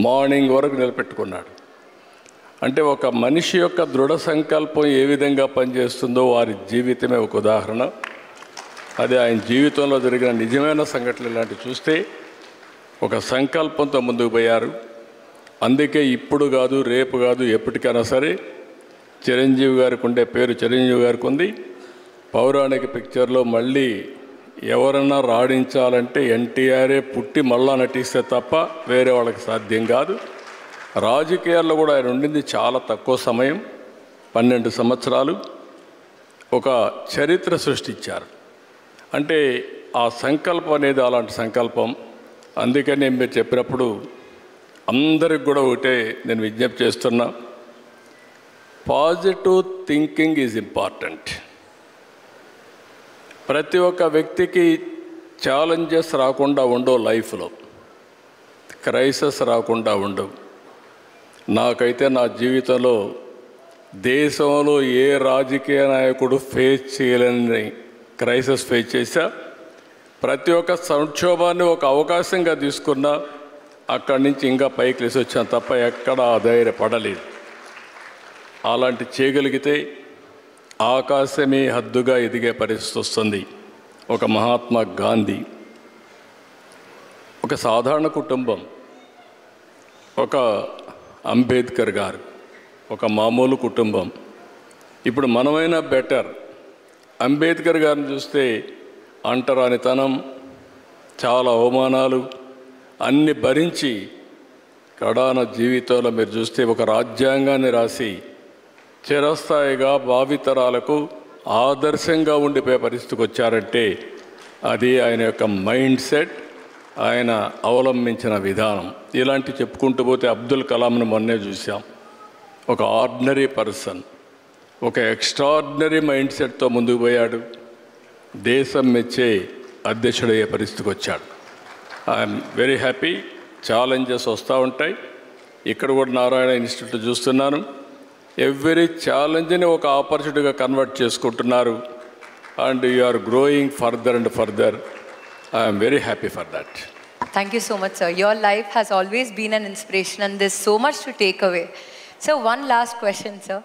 మార్నింగ్ వరకు నిలబెట్టుకున్నాడు. అంటే ఒక మనిషి యొక్క దృఢ సంకల్పం ఏ విధంగా పనిచేస్తుందో వారి జీవితమే ఒక ఉదాహరణ. అది ఆయన జీవితంలో జరిగిన నిజమైన సంఘటనలు ఇలాంటివి చూస్తే ఒక సంకల్పంతో ముందుకు పోయారు. అందుకే ఇప్పుడు కాదు, రేపు కాదు, ఎప్పటికైనా సరే చిరంజీవి గారికి ఉండే పేరు చిరంజీవి గారికి ఉంది. పౌరాణిక పిక్చర్లో మళ్ళీ ఎవరన్నా రాణించాలంటే ఎన్టీఆరే పుట్టి మళ్ళా నటిస్తే తప్ప వేరే వాళ్ళకి సాధ్యం కాదు. రాజకీయాల్లో కూడా ఆయన ఉండింది చాలా తక్కువ సమయం, 12 సంవత్సరాలు. ఒక చరిత్ర సృష్టించారు. అంటే ఆ సంకల్పం అనేది అలాంటి సంకల్పం. అందుకని మీరు చెప్పినప్పుడు అందరికి కూడా ఒకటే నేను విజ్ఞప్తి చేస్తున్నా, పాజిటివ్ థింకింగ్ ఈజ్ ఇంపార్టెంట్. ప్రతి ఒక్క వ్యక్తికి ఛాలెంజెస్ రాకుండా ఉండవు, లైఫ్లో క్రైసిస్ రాకుండా ఉండవు. నాకైతే నా జీవితంలో దేశంలో ఏ రాజకీయ నాయకుడు ఫేస్ చేయలేని క్రైసిస్ ఫేస్ చేశా. ప్రతి ఒక్క సంక్షోభాన్ని ఒక అవకాశంగా తీసుకున్నా, అక్కడి నుంచి ఇంకా పైకి లేసి వచ్చాను తప్ప ఎక్కడ ధైర్యపడలేదు. అలాంటి చేయగలిగితే ఆకాశమే హద్దుగా ఎదిగే పరిస్థితి వస్తుంది. ఒక మహాత్మా గాంధీ, ఒక సాధారణ కుటుంబం, ఒక అంబేద్కర్ గారు, ఒక మామూలు కుటుంబం. ఇప్పుడు మనమైనా బెటర్. అంబేద్కర్ గారిని చూస్తే అంటరానితనం, చాలా అవమానాలు అన్ని భరించి కడాన జీవితంలో మీరు చూస్తే ఒక రాజ్యాంగాన్ని రాసి చిరస్థాయిగా భావితరాలకు ఆదర్శంగా ఉండిపోయే పరిస్థితికి వచ్చారంటే అది ఆయన యొక్క మైండ్ సెట్, ఆయన అవలంబించిన విధానం. ఇలాంటి చెప్పుకుంటూ పోతే అబ్దుల్ కలాంను మొన్నే చూసాం. ఒక ఆర్డినరీ పర్సన్, ఒక ఎక్స్ట్రాడినరీ మైండ్ సెట్తో ముందుకు పోయాడు. దేశం మెచ్చే అధ్యక్షుడయ్యే పరిస్థితికి వచ్చాడు. I'm very happy. ఛాలెంజెస్ వస్తూ ఉంటాయి. ఇక్కడ కూడా నారాయణ ఇన్స్టిట్యూట్ చూస్తున్నాను, ఎవ్రీ ఛాలెంజ్ని ఒక ఆపర్చునిటీగా కన్వర్ట్ చేసుకుంటున్నారు. And you are growing further and further. I'm very happy for that. Thank you so much, sir. Your life has always been an inspiration and there's so much to take away. So one last question, sir.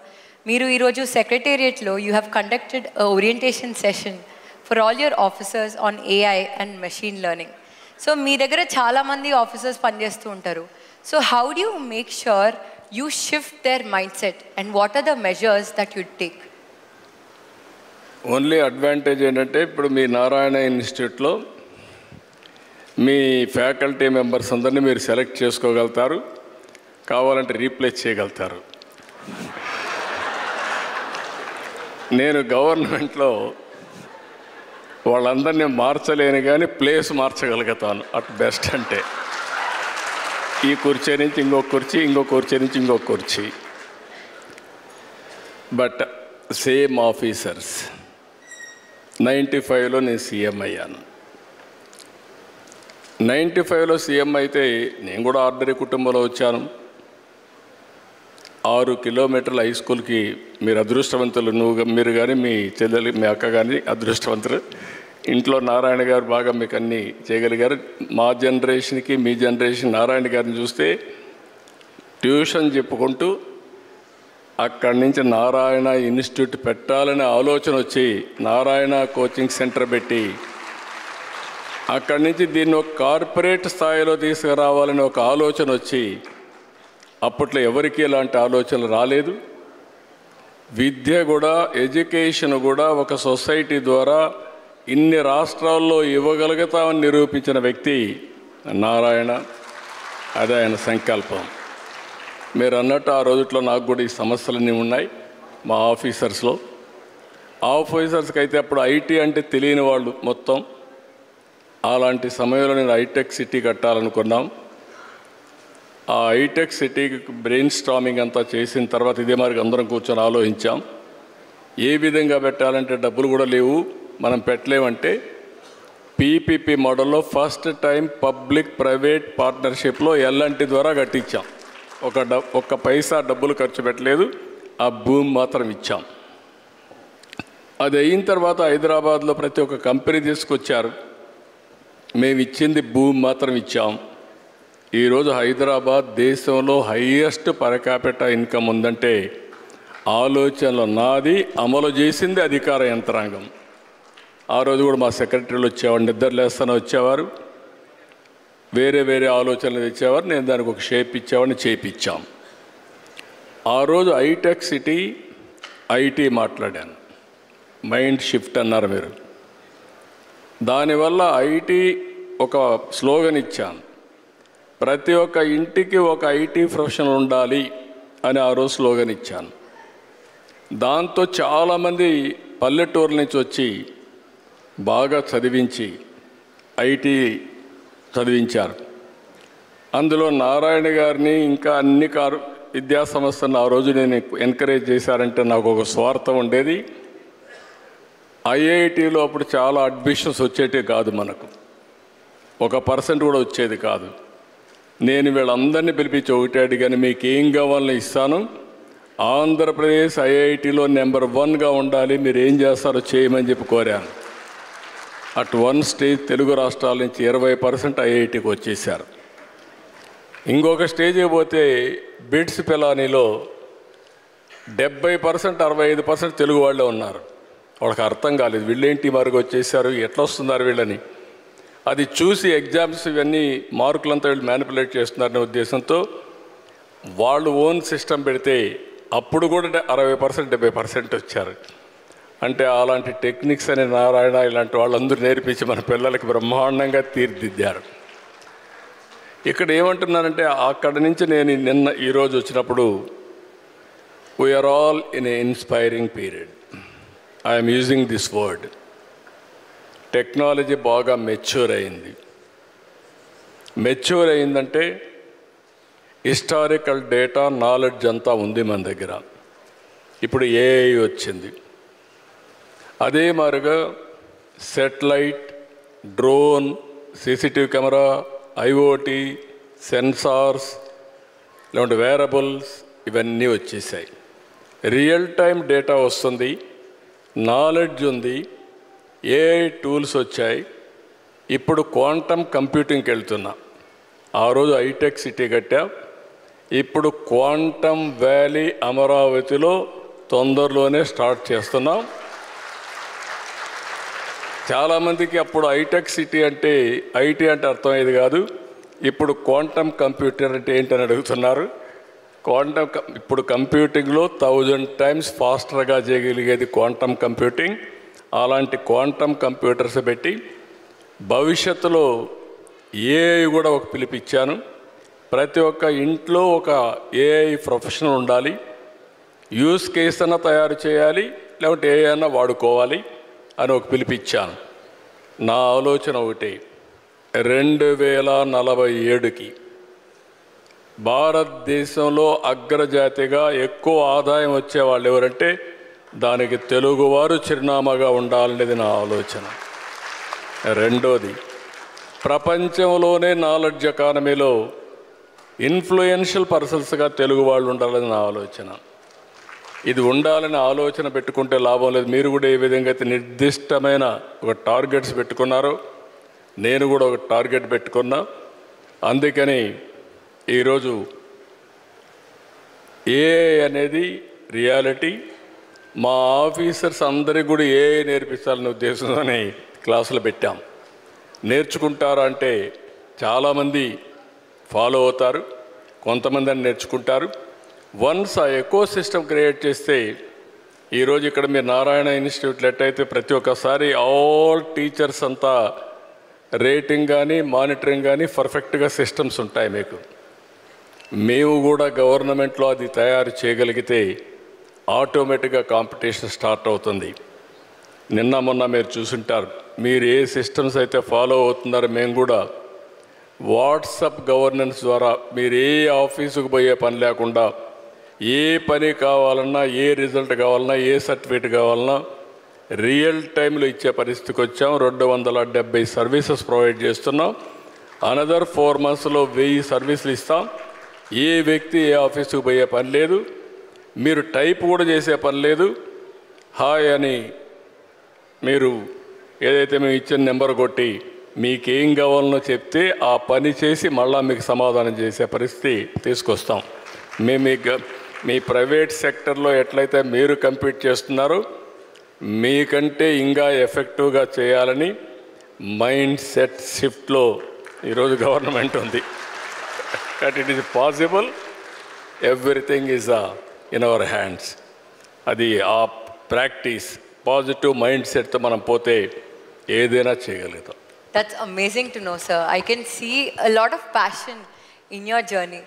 Meeru ee roju secretariat lo you have conducted a orientation session for all your officers on AI and machine learning. So మీ దగ్గర చాలా మంది ఆఫీసర్స్ పనిచేస్తూ ఉంటారు. So how do you make sure you shift their mindset and what are the measures that you take? Only advantage ఏంటంటే ఇప్పుడు మీ నారాయణ ఇన్స్టిట్యూట్లో మీ ఫ్యాకల్టీ మెంబర్స్ అందరినీ మీరు సెలెక్ట్ చేసుకోగలుగుతారు, కావాలంటే రీప్లేస్ చేయగలుగుతారు. నేను గవర్నమెంట్లో వాళ్ళందరినీ మార్చలేను కానీ ప్లేస్ మార్చగలుగుతాను అట్ బెస్ట్. అంటే ఈ కుర్చీ నుంచి ఇంకొక కుర్చీ, ఇంకొక కుర్చీ నుంచి ఇంకొక కుర్చీ. బట్ సేమ్ ఆఫీసర్స్ 95లో నేను సీఎం అయ్యాను. 95లో సీఎం అయితే నేను కూడా ఆర్డినరీ కుటుంబంలో వచ్చాను. 6 కిలోమీటర్ల హై స్కూల్కి మీరు అదృష్టవంతులు, మీరు కానీ మీ చెల్లెలు మీ అక్క కానీ అదృష్టవంతులు. ఇంట్లో నారాయణ గారు బాగా మీకు అన్నీ చేయగలిగారు. మా జనరేషన్కి మీ జనరేషన్ నారాయణ గారిని చూస్తే ట్యూషన్ చెప్పుకుంటూ అక్కడి నుంచి నారాయణ ఇన్స్టిట్యూట్ పెట్టాలనే ఆలోచన వచ్చి నారాయణ కోచింగ్ సెంటర్ పెట్టి అక్కడి నుంచి దీన్ని ఒక కార్పొరేట్ స్థాయిలో తీసుకురావాలని ఒక ఆలోచన వచ్చి, అప్పట్లో ఎవరికి ఇలాంటి ఆలోచనలు రాలేదు. విద్య కూడా, ఎడ్యుకేషన్ కూడా ఒక సొసైటీ ద్వారా ఇన్ని రాష్ట్రాల్లో ఇవ్వగలుగుతామని నిరూపించిన వ్యక్తి నారాయణ. అదే ఆయన సంకల్పం. మీరు అన్నట్టు ఆ రోజుట్లో నాకు కూడా ఈ సమస్యలన్నీ ఉన్నాయి మా ఆఫీసర్స్లో. ఆఫీసర్స్కి అయితే అప్పుడు ఐటీ అంటే తెలియని వాళ్ళు మొత్తం. అలాంటి సమయంలో నేను హైటెక్ సిటీ కట్టాలనుకున్నాం. ఆ హైటెక్ సిటీకి బ్రెయిన్ స్టార్మింగ్ అంతా చేసిన తర్వాత ఇదే మరి అందరం కూర్చొని ఆలోచించాం. ఏ విధంగా పెట్టాలంటే డబ్బులు కూడా లేవు, మనం పెట్టలేమంటే పీపీపీ మోడల్లో ఫస్ట్ టైం పబ్లిక్ ప్రైవేట్ పార్ట్నర్షిప్లో ఎల్ఎన్టీ ద్వారా కట్టించాం. ఒక్క పైసా డబ్బులు ఖర్చు పెట్టలేదు, ఆ భూమి మాత్రం ఇచ్చాం. అది అయిన తర్వాత హైదరాబాద్లో ప్రతి ఒక్క కంపెనీ తీసుకొచ్చారు, మేము ఇచ్చింది భూమి మాత్రం ఇచ్చాం. ఈరోజు హైదరాబాద్ దేశంలో హైయెస్ట్ పర్ క్యాపిటల్ ఇన్కమ్ ఉందంటే ఆలోచనలో నాది, అమలు చేసింది అధికార యంత్రాంగం. ఆ రోజు కూడా మా సెక్రటరీలు వచ్చేవారు, నిద్రలేస్తానే వచ్చేవారు, వేరే వేరే ఆలోచనలు తెచ్చేవారు, నేను దానికి ఒక షేప్ ఇచ్చేవాడిని, చేయించాం. ఆ రోజు హైటెక్ సిటీ ఐటీ మాట్లాడాను, మైండ్ షిఫ్ట్ అన్నారు మీరు. దానివల్ల ఐటీ ఒక స్లోగన్ ఇచ్చాను, ప్రతి ఒక్క ఇంటికి ఒక ఐటీ ప్రొఫెషనల్ ఉండాలి అని ఆ రోజు స్లోగన్ ఇచ్చాను. దాంతో చాలామంది పల్లెటూరు నుంచి వచ్చి బాగా చదివించి ఐటీ చదివించారు. అందులో నారాయణ గారిని ఇంకా అన్ని విద్యా సంస్థలను ఆ రోజు నేను ఎంకరేజ్ చేశారంటే నాకు ఒక స్వార్థం ఉండేది. ఐఐటీలో అప్పుడు చాలా అడ్మిషన్స్ వచ్చేటివి కాదు, మనకు 1% కూడా వచ్చేది కాదు. నేను వీళ్ళందరినీ పిలిపించి ఒకటే అడిగాను, మీకు ఏం కావాలని ఇస్తాను, ఆంధ్రప్రదేశ్ ఐఐటీలో నెంబర్ 1గా ఉండాలి, మీరు ఏం చేస్తారో చేయమని చెప్పి కోరాను. అట్ వన్ స్టేజ్ తెలుగు రాష్ట్రాల నుంచి 20% ఐఐటీకి వచ్చేసారు. ఇంకొక స్టేజ్కి పోతే బిట్స్ పిలానీలో 70% 65% తెలుగు వాళ్ళే ఉన్నారు. వాళ్ళకి అర్థం కాలేదు, వీళ్ళేంటి మరుగు వచ్చేసారు, ఎట్లా వస్తున్నారు వీళ్ళని. అది చూసి ఎగ్జామ్స్ ఇవన్నీ మార్కులంతా వీళ్ళు మ్యానిపులేట్ చేస్తున్నారనే ఉద్దేశంతో వాళ్ళు ఓన్ సిస్టమ్ పెడితే అప్పుడు కూడా 60% 70% వచ్చారు. అంటే అలాంటి టెక్నిక్స్ అనే నారాయణ ఇలాంటి వాళ్ళందరూ నేర్పించి మన పిల్లలకి బ్రహ్మాండంగా తీర్చిదిద్దారు. ఇక్కడ ఏమంటున్నానంటే అక్కడ నుంచి నేను ఈరోజు వచ్చినప్పుడు we are all in a inspiring period. I'm using this word. Technology బాగా మెచ్యూర్ అయింది. మెచ్యూర్ అయిందంటే హిస్టారికల్ డేటా నాలెడ్జ్ అంతా ఉంది మన దగ్గర. ఇప్పుడు ఏఐ వచ్చింది. అదే మాదిరిగా satellite, drone, CCTV camera, IoT, sensors, ఇలాంటి వేరబుల్స్ ఇవన్నీ వచ్చేసాయి. రియల్ టైం డేటా వస్తుంది, నాలెడ్జ్ ఉంది, ఏఐ టూల్స్ వచ్చాయి. ఇప్పుడు క్వాంటమ్ కంప్యూటింగ్కి వెళ్తున్నా. ఆ రోజు హైటెక్ సిటీ కట్టా, ఇప్పుడు క్వాంటమ్ వ్యాలీ అమరావతిలో తొందరలోనే స్టార్ట్ చేస్తున్నాం. చాలామందికి అప్పుడు హైటెక్ సిటీ అంటే ఐటీ అంటే అర్థమయ్యేది కాదు. ఇప్పుడు క్వాంటమ్ కంప్యూటర్ అంటే ఏంటని అడుగుతున్నారు. ఇప్పుడు కంప్యూటింగ్లో 1000 టైమ్స్ ఫాస్టర్గా చేయగలిగేది క్వాంటమ్ కంప్యూటింగ్. అలాంటి క్వాంటమ్ కంప్యూటర్స్ పెట్టి భవిష్యత్తులో ఏఐ కూడా ఒక పిలిపిచ్చాను. ప్రతి ఒక్క ఇంట్లో ఒక ఏఐ ప్రొఫెషనల్ ఉండాలి. యూస్ కేస్ అన్నా తయారు చేయాలి, లేకపోతే ఏఐ అన్నా వాడుకోవాలి అని ఒక పిలిపిచ్చాను. నా ఆలోచన ఒకటి, 2047కి భారతదేశంలో అగ్రజాతిగా ఎక్కువ ఆదాయం వచ్చేవాళ్ళు ఎవరంటే దానికి తెలుగువారు చిరునామాగా ఉండాలనేది నా ఆలోచన. రెండోది, ప్రపంచంలోనే నాలెడ్జ్ ఎకానమీలో ఇన్ఫ్లుయెన్షియల్ పర్సన్స్గా తెలుగు వాళ్ళు ఉండాలని నా ఆలోచన. ఇది ఉండాలని ఆలోచన పెట్టుకుంటే లాభం లేదు. మీరు కూడా ఏ విధంగా అయితే నిర్దిష్టమైన ఒక టార్గెట్స్ పెట్టుకున్నారో నేను కూడా ఒక టార్గెట్ పెట్టుకున్నా. అందుకని ఈరోజు ఏఐ అనేది రియాలిటీ. మా ఆఫీసర్స్ అందరికీ కూడా ఏఐ నేర్పించాలనే ఉద్దేశంతోనే క్లాసులు పెట్టాం. నేర్చుకుంటారా అంటే చాలామంది ఫాలో అవుతారు, కొంతమంది అని నేర్చుకుంటారు. వన్స్ ఆ ఎకో సిస్టమ్ క్రియేట్ చేస్తే ఈరోజు ఇక్కడ మీరు నారాయణ ఇన్స్టిట్యూట్లో ఎట్టయితే ప్రతి ఒక్కసారి ఆల్ టీచర్స్ అంతా రేటింగ్ కానీ మానిటరింగ్ కానీ పర్ఫెక్ట్గా సిస్టమ్స్ ఉంటాయి మీకు. మేము కూడా గవర్నమెంట్లో అది తయారు చేయగలిగితే ఆటోమేటిక్గా కాంపిటీషన్ స్టార్ట్ అవుతుంది. నిన్న మొన్న మీరు చూసుంటారు, మీరు ఏ సిస్టమ్స్ అయితే ఫాలో అవుతున్నారో మేము కూడా వాట్సాప్ గవర్నెన్స్ ద్వారా మీరు ఏ ఆఫీసుకు పోయే పని లేకుండా ఏ పని కావాలన్నా, ఏ రిజల్ట్ కావాలన్నా, ఏ సర్టిఫికేట్ కావాలన్నా రియల్ టైంలో ఇచ్చే పరిస్థితికి వచ్చాం. 270 సర్వీసెస్ ప్రొవైడ్ చేస్తున్నాం. అనదర్ 4 monthsలో 1000 సర్వీసులు ఇస్తాం. ఏ వ్యక్తి ఏ ఆఫీసుకు పోయే పని లేదు, మీరు టైప్ కూడా చేసే పని లేదు. హాయ్ అని మీరు ఏదైతే మేము ఇచ్చిన నెంబర్ కొట్టి మీకేం కావాలనో చెప్తే ఆ పని చేసి మళ్ళా మీకు సమాధానం చేసే పరిస్థితి తీసుకొస్తాం. మేము మీ ప్రైవేట్ సెక్టర్లో ఎట్లయితే మీరు కంపీట్ చేస్తున్నారో మీకంటే ఇంకా ఎఫెక్టివ్గా చేయాలని మైండ్ సెట్ షిఫ్ట్లో ఈరోజు గవర్నమెంట్ ఉంది. But it is possible, everything is in our hands. అది ఆ ప్రాక్టీస్, పాజిటివ్ మైండ్ సెట్తో మనం పోతే ఏదైనా చేయగలుగుతాం. That's amazing to know, sir. I can see a lot of passion in your journey.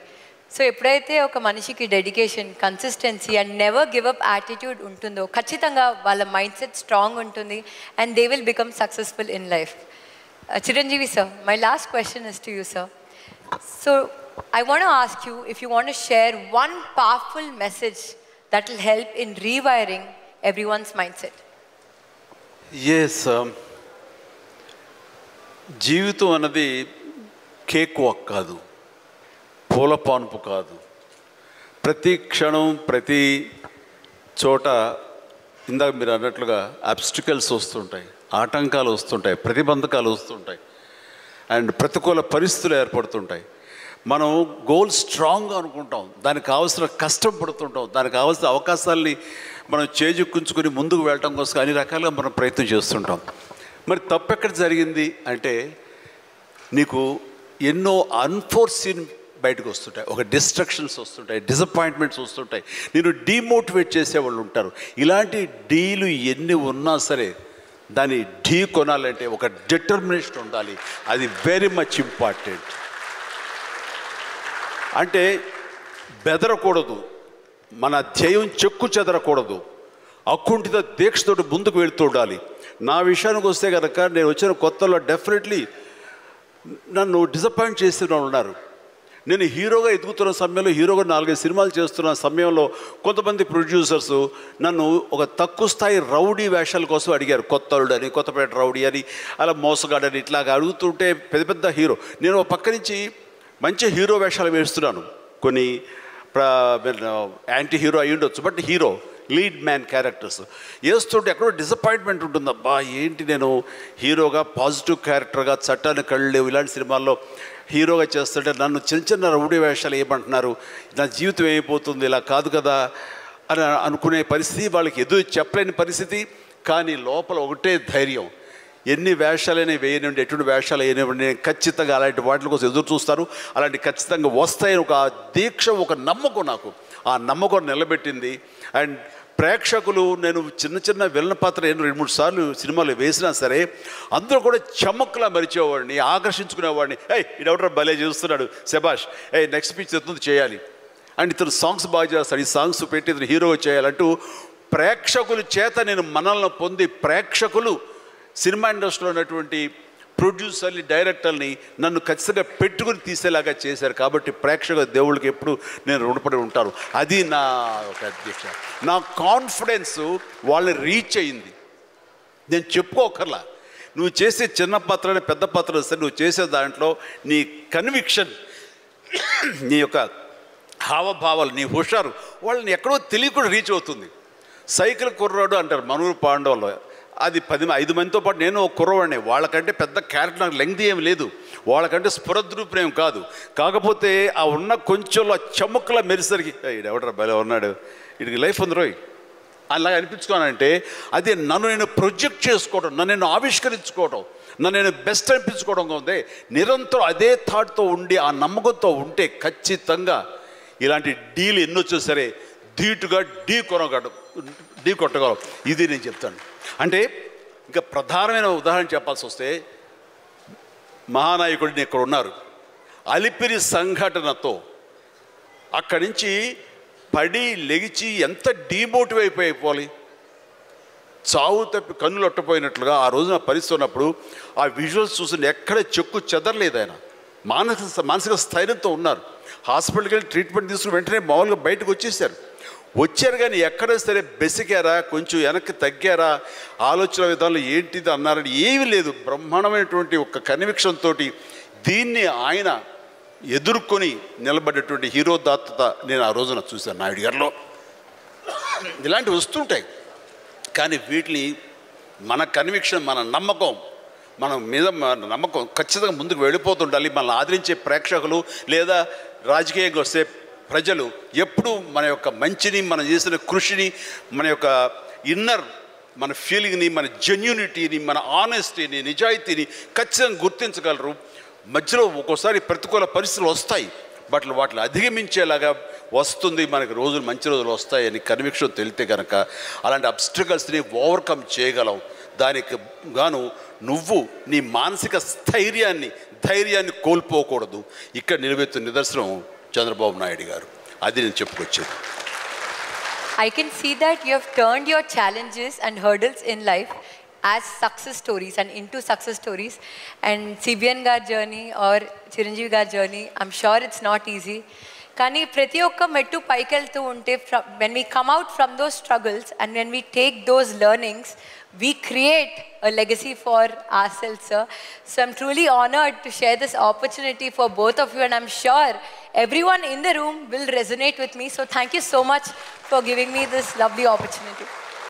So ఎప్పుడైతే ఒక మనిషికి dedication, consistency and never give up attitude ఉంటుందో ఖచ్చితంగా వాళ్ళ మైండ్ సెట్ స్ట్రాంగ్ ఉంటుంది and they will become successful in life. Chiranjeevi sir, my last question is to you sir. So I want to ask you if you want to share one powerful message that will help in rewiring everyone's mindset. Yes, జీవితం అన్నది కేక్ వాక్ కాదు, పూల పాన్పు కాదు. ప్రతి క్షణం ప్రతి చోట ఇందాక మీరు అన్నట్లుగా అబ్స్టికల్స్ వస్తుంటాయి, ఆటంకాలు వస్తుంటాయి, ప్రతిబంధకాలు వస్తుంటాయి అండ్ ప్రతికూల పరిస్థితులు ఏర్పడుతుంటాయి. మనం గోల్ స్ట్రాంగ్గా అనుకుంటాం, దానికి కావాల్సిన కష్టం పడుతుంటాం, దానికి కావాల్సిన అవకాశాలని మనం చేజెక్కించుకొని ముందుకు వెళ్ళటం కోసం అన్ని రకాలుగా మనం ప్రయత్నం చేస్తుంటాం. మరి తప్పు ఎక్కడ జరిగింది అంటే నీకు ఎన్నో అన్ఫోర్సీన్ బయటకు వస్తుంటాయి, ఒక డిస్ట్రక్షన్స్ వస్తుంటాయి, డిసప్పాయింట్మెంట్స్ వస్తుంటాయి, నేను డీమోటివేట్ చేసేవాళ్ళు ఉంటారు. ఇలాంటి డీలు ఎన్ని ఉన్నా సరే దాన్ని ఢీ కొనాలంటే ఒక డిటర్మినేషన్ ఉండాలి. అది వెరీ మచ్ ఇంపార్టెంట్. అంటే బెదరకూడదు, మన ధ్యేయం చెక్కు చెదరకూడదు, అకుంఠిత దీక్షతోటి ముందుకు వెళుతూ ఉండాలి. నా విషయానికి వస్తే కనుక నేను వచ్చిన కొత్తలో డెఫినెట్లీ నన్ను డిసప్పాయింట్ చేసిన వాళ్ళు ఉన్నారు. నేను హీరోగా ఎదుగుతున్న సమయంలో, హీరోగా 4-5 సినిమాలు చేస్తున్న సమయంలో కొంతమంది ప్రొడ్యూసర్స్ నన్ను ఒక తక్కువ స్థాయి రౌడీ వేషాల కోసం అడిగారు. కొత్తలుడు అని, కొత్తపేట రౌడీ అని, అలా మోసగాడని ఇట్లాగా అడుగుతుంటే పెద్ద పెద్ద హీరో, నేను ఒక పక్క నుంచి మంచి హీరో వేషాలు వేస్తున్నాను, కొన్ని యాంటీ హీరో అయి ఉండొచ్చు, but hero lead man characters వేస్తుంటే ఎక్కడో డిసప్పాయింట్మెంట్ ఉంటుంది. అబ్బా ఏంటి నేను హీరోగా పాజిటివ్ క్యారెక్టర్గా చట్టాన్ని కళ్ళు లేవు ఇలాంటి సినిమాల్లో హీరోగా చేస్తుంటే నన్ను చిన్న చిన్న రౌడీ వేషాలు ఏమంటున్నారు, నా జీవితం అయిపోతుంది, ఇలా కాదు కదా అని అనుకునే పరిస్థితి, వాళ్ళకి ఎదురు చెప్పలేని పరిస్థితి. కానీ లోపల ఒకటే ధైర్యం, ఎన్ని వేషాలైనా వేయనివ్వండి, ఎటువంటి వేషాలు వేయనివ్వండి, నేను ఖచ్చితంగా అలాంటి వాటి కోసం ఎదురు చూస్తాను, అలాంటి ఖచ్చితంగా వస్తాయని ఒక దీక్ష, ఒక నమ్మకం నాకు. ఆ నమ్మకం నిలబెట్టింది. అండ్ ప్రేక్షకులు, నేను చిన్న చిన్న విలన్ పాత్ర 2-3 సార్లు సినిమాలు వేసినా సరే అందరూ కూడా చమక్లా మరిచేవాడిని, ఆకర్షించుకునేవాడిని. ఇడెవడో భలే చేస్తున్నాడు, శబాష్, నెక్స్ట్ పిక్చర్ ఎత్తుంది చేయాలి, అండ్ ఇతను సాంగ్స్ బాగా చేస్తాడు, ఈ సాంగ్స్ పెట్టి ఇతను హీరో చేయాలంటూ ప్రేక్షకుల చేత నేను మనల్ని పొంది, ప్రేక్షకులు సినిమా ఇండస్ట్రీలో ఉన్నటువంటి ప్రొడ్యూసర్ని, డైరెక్టర్ని నన్ను ఖచ్చితంగా పెట్టుకుని తీసేలాగా చేశారు. కాబట్టి ప్రేక్షక దేవుళ్ళకి ఎప్పుడు నేను రుణపడి ఉంటాను. అది నా ఒక అధ్యక్ష. నా కాన్ఫిడెన్స్ వాళ్ళని రీచ్ అయింది. నేను చెప్పుకోకర్లా, నువ్వు చేసే చిన్న పాత్ర పెద్ద పాత్ర సరే, నువ్వు చేసే దాంట్లో నీ కన్విక్షన్, నీ యొక్క హావభావాలు, నీ హుషారు వాళ్ళని ఎక్కడో తెలియకుండా రీచ్ అవుతుంది. సైకిల్ కుర్రాడు అంటారు మనూరు పాండవులు, అది 5 మందితో పాటు నేను ఒక కుర్రవాడిని. వాళ్ళకంటే పెద్ద క్యారెక్టర్ నాకు లెంగ్త్ ఏమి లేదు, వాళ్ళకంటే స్ఫురద్రూపేం కాదు. కాకపోతే ఆ ఉన్న కొంచెంలో చముక్కలా మెరిసరికి ఎవడరా భలే ఉన్నాడు, వీడికి లైఫ్ ఉంది రోయ్ అలాగే అనిపించుకోనంటే, అది నన్ను నేను ప్రొజెక్ట్ చేసుకోవడం, నన్ను నేను ఆవిష్కరించుకోవడం, నన్ను నేను బెస్ట్ అనిపించుకోవడం ఉంది. నిరంతరం అదే థాట్తో ఉండి, ఆ నమ్మకంతో ఉంటే ఖచ్చితంగా ఇలాంటి డీల్ ఎన్నొచ్చో సరే ధీటుగా ఢీ కొట్టగలం. ఇది నేను చెప్తాను. అంటే ఇంకా ప్రధానమైన ఉదాహరణ చెప్పాల్సి వస్తే, మహానాయకుడిని ఇక్కడ ఉన్నారు, అలిపిరి సంఘటనతో అక్కడి నుంచి పడి లెగిచి ఎంత డీమోటివ్ అయిపోవాలి, చావు తప్పి కన్నులు అట్టపోయినట్లుగా ఆ రోజున పరిస్థితి ఉన్నప్పుడు ఆ విజువల్స్ చూసి ఎక్కడ చెక్కు చెదరలేదు. ఆయన మానసిక స్థైర్యంతో ఉన్నారు. హాస్పిటల్కి వెళ్ళి ట్రీట్మెంట్ తీసుకుని వెంటనే మామూలుగా బయటకు వచ్చారు. కానీ ఎక్కడ సరే బెసికారా, కొంచెం వెనక్కి తగ్గారా, ఆలోచన విధానంలో ఏంటిది అన్నారని ఏమీ లేదు. బ్రహ్మాండమైనటువంటి ఒక కన్విక్షన్ తోటి దీన్ని ఆయన ఎదుర్కొని నిలబడేటువంటి హీరో దాత్తత నేను ఆ రోజున చూశాను నాయుడు గారిలో. ఇలాంటివి వస్తుంటాయి, కానీ వీటిని మన కన్విక్షన్, మన నమ్మకం, మన మీద నమ్మకం ఖచ్చితంగా ముందుకు వెళ్ళిపోతుండాలి. మనల్ని ఆదరించే ప్రేక్షకులు లేదా రాజకీయంగా వస్తే ప్రజలు ఎప్పుడూ మన యొక్క మంచిని, మనం చేసిన కృషిని, మన యొక్క ఇన్నర్ మన ఫీలింగ్ని, మన జెన్యూనిటీని, మన ఆనెస్టీని, నిజాయితీని ఖచ్చితంగా గుర్తించగలరు. మధ్యలో ఒక్కోసారి ప్రతికూల పరిస్థితులు వస్తాయి, బట్ వాటిని అధిగమించేలాగా వస్తుంది, మనకి రోజులు మంచి రోజులు వస్తాయని కన్విక్షన్ తెలితే కనుక అలాంటి అబ్స్టకల్స్ని ఓవర్కమ్ చేయగలం. దానికి గాను నువ్వు నీ మానసిక ధైర్యాన్ని కోల్పోకూడదు. ఇక్కడ నిలబెత్తున్న నిదర్శనం చంద్రబాబు నాయుడు గారు. అది నేను చెప్పుకొచ్చేది. I can see that you have turned your challenges and hurdles in life as success stories and into success stories. And CBN gar journey or Chiranjeevi gar journey, I'm sure it's not easy. Kani prati okka mettu paikeltu unte, when we come out from those struggles and when we take those learnings, we create a legacy for ourselves, sir. So I'm truly honored to share this opportunity for both of you, and I'm sure everyone in the room will resonate with me. So thank you so much for giving me this lovely opportunity.